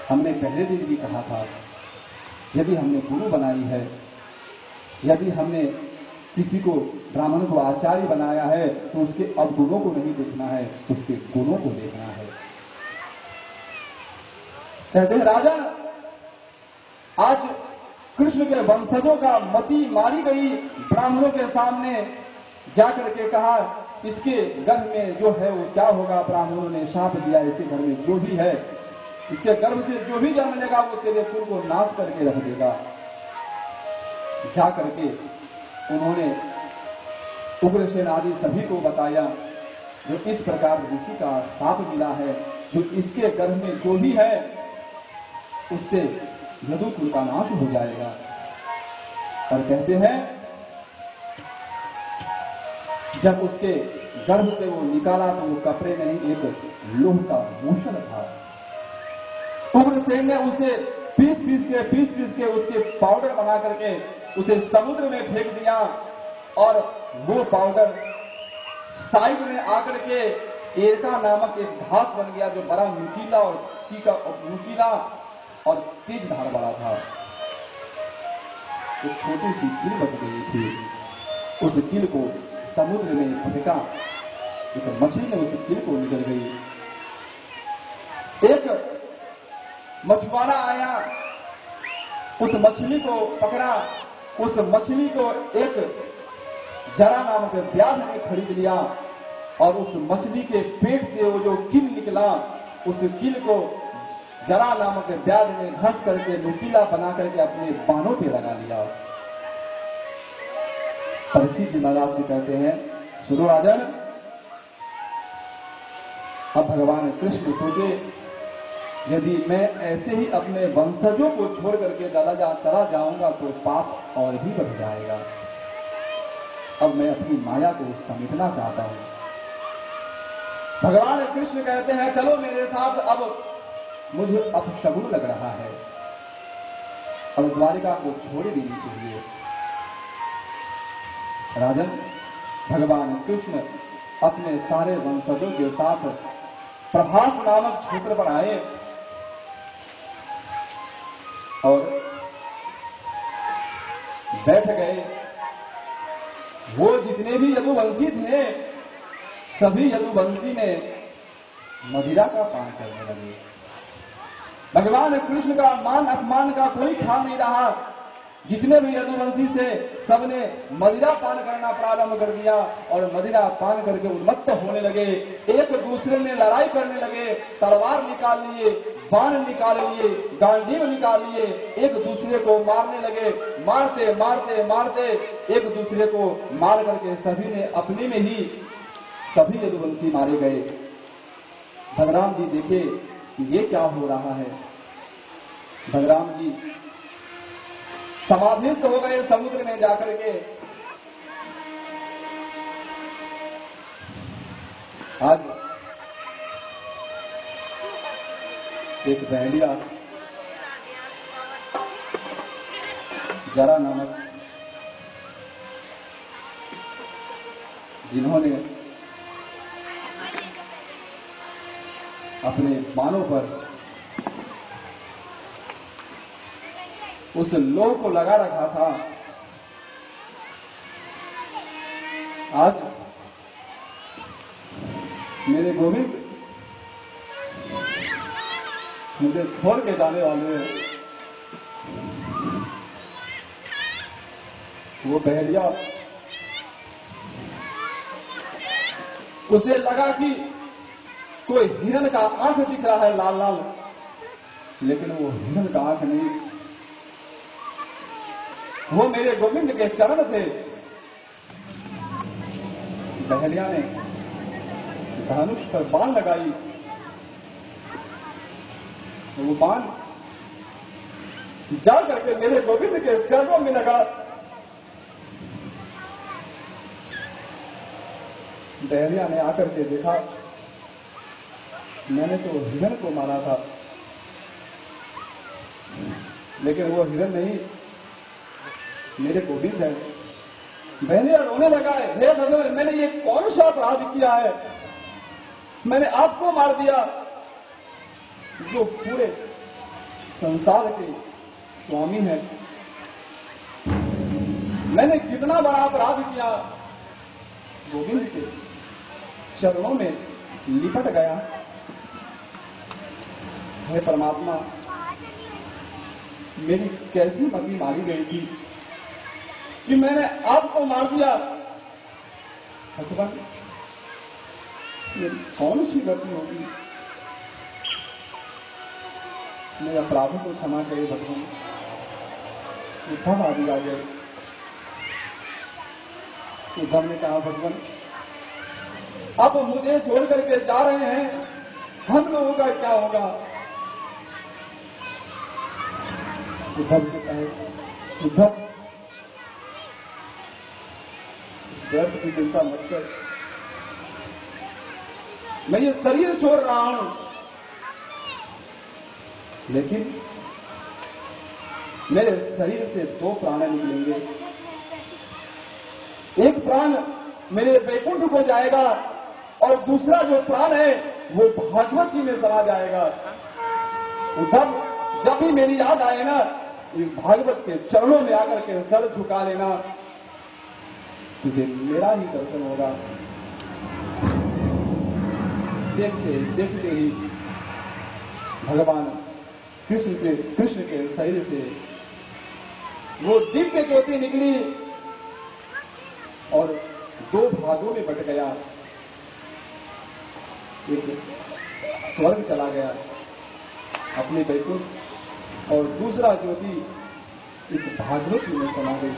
हमने पहले दिन भी कहा था, यदि हमने गुरु बनाई है, यदि हमने किसी को ब्राह्मण को आचार्य बनाया है, तो उसके अवगुणों को नहीं देखना है, उसके गुणों को देखना है। कहते हैं राजन, आज कृष्ण के वंशजों का मति मारी गई। ब्राह्मणों के सामने जाकर के कहा, इसके गर्भ में जो है वो क्या होगा। ब्राह्मणों ने शाप दिया, इसी घर में जो भी है, इसके गर्भ से जो भी जन्म लेगा वो तेरे कुल को नाश करके रख देगा। जाकर के उन्होंने उग्रसेन आदि सभी को बताया, जो इस प्रकार ऋषि का शाप मिला है, जो इसके गर्भ में जो भी है उससे यदुकुल का नाश हो जाएगा। और कहते हैं जब उसके गर्भ से वो निकाला तो वो कपड़े नहीं, एक लोह का मूषण था। उग्रसेन ने उसे पीस पीस के उसके पाउडर बना करके उसे समुद्र में फेंक दिया, और वो पाउडर साइड में आकर के एरका नामक एक घास बन गया, जो बड़ा नुकीला और तेज धार वाला था। एक छोटी सी कील बच गई थी, उस कील को समुद्र में फेंका, एक मछली ने उस कील को निकल गई। एक मछुआरा आया, उस मछली को पकड़ा, उस मछली को एक जरा नामक व्याध ने खरीद लिया, और उस मछली के पेट से वो जो कील निकला, उस कील को जरा नामक व्याध ने घस करके नुकीला बना करके अपने बाणों पे लगा लिया। परीक्षित जी महाराज से कहते हैं, सुनो राजन, अब भगवान कृष्ण सोचे, यदि मैं ऐसे ही अपने वंशजों को छोड़ करके चला जाऊंगा तो पाप और भी बढ़ जाएगा। अब मैं अपनी माया को समेटना चाहता हूं। भगवान कृष्ण कहते हैं, चलो मेरे साथ, अब मुझे अपशगुन लग रहा है, अब द्वारिका को छोड़ देनी चाहिए। राजन, भगवान कृष्ण अपने सारे वंशजों के साथ प्रभास नामक क्षेत्र पर आए, और बैठ गए। वो जितने भी यदुवंशी थे, सभी यदुवंशी ने मदिरा का पान करने लगे। भगवान कृष्ण का मान अपमान का कोई ख्याल नहीं रहा। जितने भी यदुवंशी से सबने मदिरा पान करना प्रारंभ कर दिया, और मदिरा पान करके उन्मत्त होने लगे, एक दूसरे में लड़ाई करने लगे, तलवार निकाल लिए, बाण निकाल लिए, गांडीव निकाल लिए, एक दूसरे को मारने लगे। मारते मारते मारते एक दूसरे को मार करके सभी ने अपने में ही सभी यदुवंशी मारे गए। बलराम जी देखे कि ये क्या हो रहा है। बलराम जी समाधिस्थ हो गए समुद्र में जाकर के। आज एक बहलिया जरा नामक, जिन्होंने अपने बाणों पर उस लोह को लगा रखा था, आज मेरे गोविंद मुझे छोड़ के जाने वाले हैं। वो बहलिया, उसे लगा कि कोई हिरण का आंख दिख रहा है लाल लाल, लेकिन वो हिरण का आंख नहीं, वो मेरे गोविंद के चरण थे। बहलिया ने धनुष पर बाण लगाई, वो बाण जा करके मेरे गोविंद के चरणों में लगा। बहलिया ने आकर के देखा, मैंने तो हिरण को मारा था, लेकिन वो हिरण नहीं, मेरे गोविंद है। बहलिया रोने लगा है, हे भगवान, मैंने ये कौन सा अपराध किया है, मैंने आपको मार दिया, जो पूरे संसार के स्वामी हैं। मैंने कितना बड़ा अपराध किया, गोविंद के चरणों में लिपट गया। हे परमात्मा, मेरी कैसी मति मारी गई थी कि मैंने आपको मार दिया। भगवान, मेरी कौन सी गलती होगी? मेरे अपराधों को क्षमा करे भगवान। उद्धव आदि आ गए। उद्धव ने कहा, भगवान आप मुझे छोड़ करके जा रहे हैं, हम लोगों का क्या होगा? उद्धव से कहे, उद्धव व्यर्थ की चिंता मत कर, मैं ये शरीर छोड़ रहा हूं, लेकिन मेरे शरीर से दो प्राण निकलेंगे। एक प्राण मेरे वैकुंठ को जाएगा और दूसरा जो प्राण है वो भागवत जी में समा जाएगा। उद्धव, जब भी मेरी याद आए ना, भागवत के चरणों में आकर के सर झुका लेना, तुझे मेरा ही दर्शन होगा। देखते देखते ही भगवान कृष्ण के शरीर से वो दिव्य ज्योति निकली और दो भागों में बट गया। एक स्वर्ग चला गया अपने वैकुंठ, और दूसरा ज्योति इस भागवत में समा गई।